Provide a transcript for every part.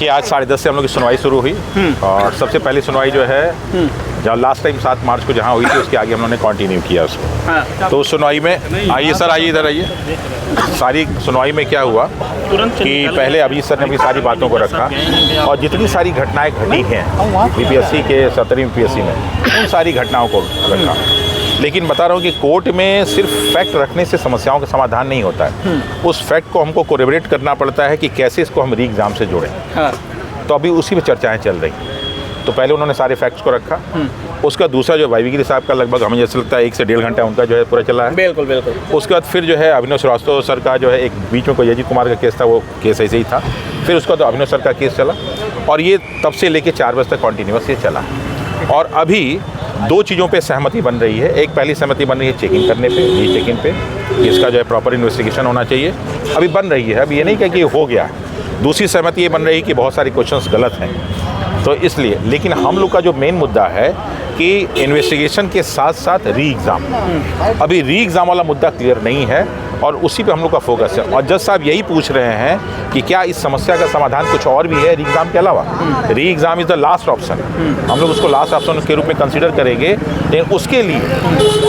देखिए, आज 10:30 से हम लोग की सुनवाई शुरू हुई और सबसे पहली सुनवाई जो है जब लास्ट टाइम 7 मार्च को जहाँ हुई थी उसके आगे हम लोगों ने कंटिन्यू किया उसको। तो उस सुनवाई में आइए सर, आइए इधर आइए। सारी सुनवाई में क्या हुआ कि पहले अभी सर ने अपनी सारी बातों को रखा और जितनी सारी घटनाएं घटी हैं बीपीएससी के 17वीं बीपीएससी में उन सारी घटनाओं को रखा। लेकिन बता रहा हूँ कि कोर्ट में सिर्फ फैक्ट रखने से समस्याओं का समाधान नहीं होता है। उस फैक्ट को हमको कोरिलेट करना पड़ता है कि कैसे इसको हम री एग्ज़ाम से जोड़ें। तो अभी उसी पे चर्चाएं चल रही। तो पहले उन्होंने सारे फैक्ट्स को रखा, उसका दूसरा जो वाईवी गिरी साहब का लगभग हमें जैसे लगता है 1 से 1.5 घंटा उनका जो है पूरा चला है। बिल्कुल बिल्कुल। उसके बाद फिर जो है अभिनव श्रीवास्तव सर का जो है एक बीच में कोई अजीत कुमार का केस था, वो केस ऐसे ही था। फिर उसका तो अभिनव सर का केस चला और ये तब से लेके 4 बजे तक कॉन्टीन्यूस ये चला। और अभी 2 चीज़ों पे सहमति बन रही है। एक पहली सहमति बन रही है चेकिंग करने पे, री चेकिंग पे, इसका जो है प्रॉपर इन्वेस्टिगेशन होना चाहिए। अभी बन रही है, अभी ये नहीं कह कि हो गया। दूसरी सहमति ये बन रही है कि बहुत सारे क्वेश्चंस गलत हैं, तो इसलिए। लेकिन हम लोग का जो मेन मुद्दा है कि इन्वेस्टिगेशन के साथ साथ री एग्ज़ाम, अभी री एग्ज़ाम वाला मुद्दा क्लियर नहीं है और उसी पे हम लोग का फोकस है। और जज साहब यही पूछ रहे हैं कि क्या इस समस्या का समाधान कुछ और भी है री एग्ज़ाम के अलावा। री exam is the last option, हम लोग उसको लास्ट ऑप्शन के रूप में कंसिडर करेंगे। लेकिन उसके लिए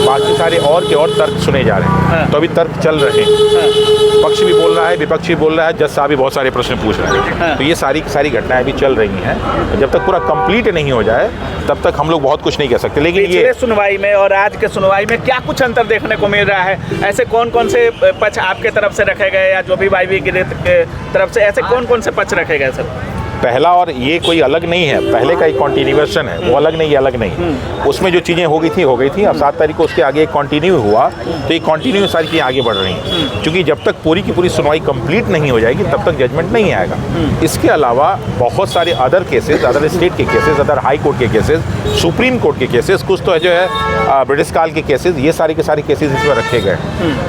बाकी सारे और के और तर्क सुने जा रहे हैं। तो अभी तर्क चल रहे हैं, पक्ष भी बोल रहा है, विपक्ष भी बोल रहा है, जज साहब भी बहुत सारे प्रश्न पूछ रहे हैं। तो ये सारी घटनाएं अभी चल रही हैं। जब तक पूरा कंप्लीट नहीं हो जाए तब तक हम लोग बहुत कुछ नहीं कह सकते। लेकिन ये सुनवाई में और आज के सुनवाई में क्या कुछ अंतर देखने को मिल रहा है? ऐसे कौन कौन से पक्ष आपके तरफ से रखे गए या जो भी वाईवी की तरफ से ऐसे कौन कौन से पक्ष रखे गए सर? पहला और ये कोई अलग नहीं है, पहले का एक कॉन्टिन्यूएशन है, वो अलग नहीं, ये अलग नहीं। उसमें जो चीज़ें हो गई थी। अब 7 तारीख को उसके आगे एक कंटिन्यू हुआ, तो ये कंटिन्यू सारी चीज़ें आगे बढ़ रही हैं। क्योंकि जब तक पूरी की पूरी सुनवाई कंप्लीट नहीं हो जाएगी तब तक जजमेंट नहीं आएगा। इसके अलावा बहुत सारे अदर केसेस, अदर स्टेट के केसेस, अदर हाई कोर्ट के केसेस, सुप्रीम कोर्ट के केसेस, कुछ तो जो है ब्रिटिश काल के केसेस, ये सारे के सारे केसेस इसमें रखे गए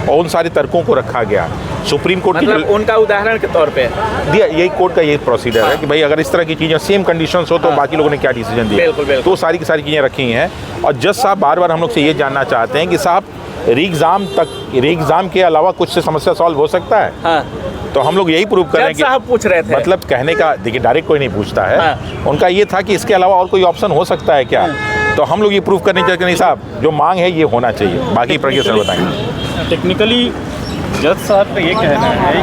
और उन सारे तर्कों को रखा गया। सुप्रीम कोर्ट मतलब उनका उदाहरण के तौर पे दिया, यही कोर्ट का ये प्रोसीजर है कि भाई अगर इस तरह की चीज़ें सेम कंडीशंस हो तो बाकी लोगों ने क्या डिसीजन दिया। बिल्कुल। तो सारी की सारी चीज़ें रखी हैं। और जज साहब बार बार हम लोग से ये जानना चाहते हैं कि साहब री एग्ज़ाम के अलावा कुछ से समस्या सॉल्व हो सकता है। तो हम लोग यही प्रूव कर रहे हैं कि साहब पूछ रहे थे, मतलब कहने का, देखिए डायरेक्ट कोई नहीं पूछता है। उनका ये था कि इसके अलावा और कोई ऑप्शन हो सकता है क्या। तो हम लोग ये प्रूव करने चाहिए कि नहीं साहब जो मांग है ये होना चाहिए। बाकी प्रज्ञा सर बताएंगे। टेक्निकली जज साहब का ये कहना है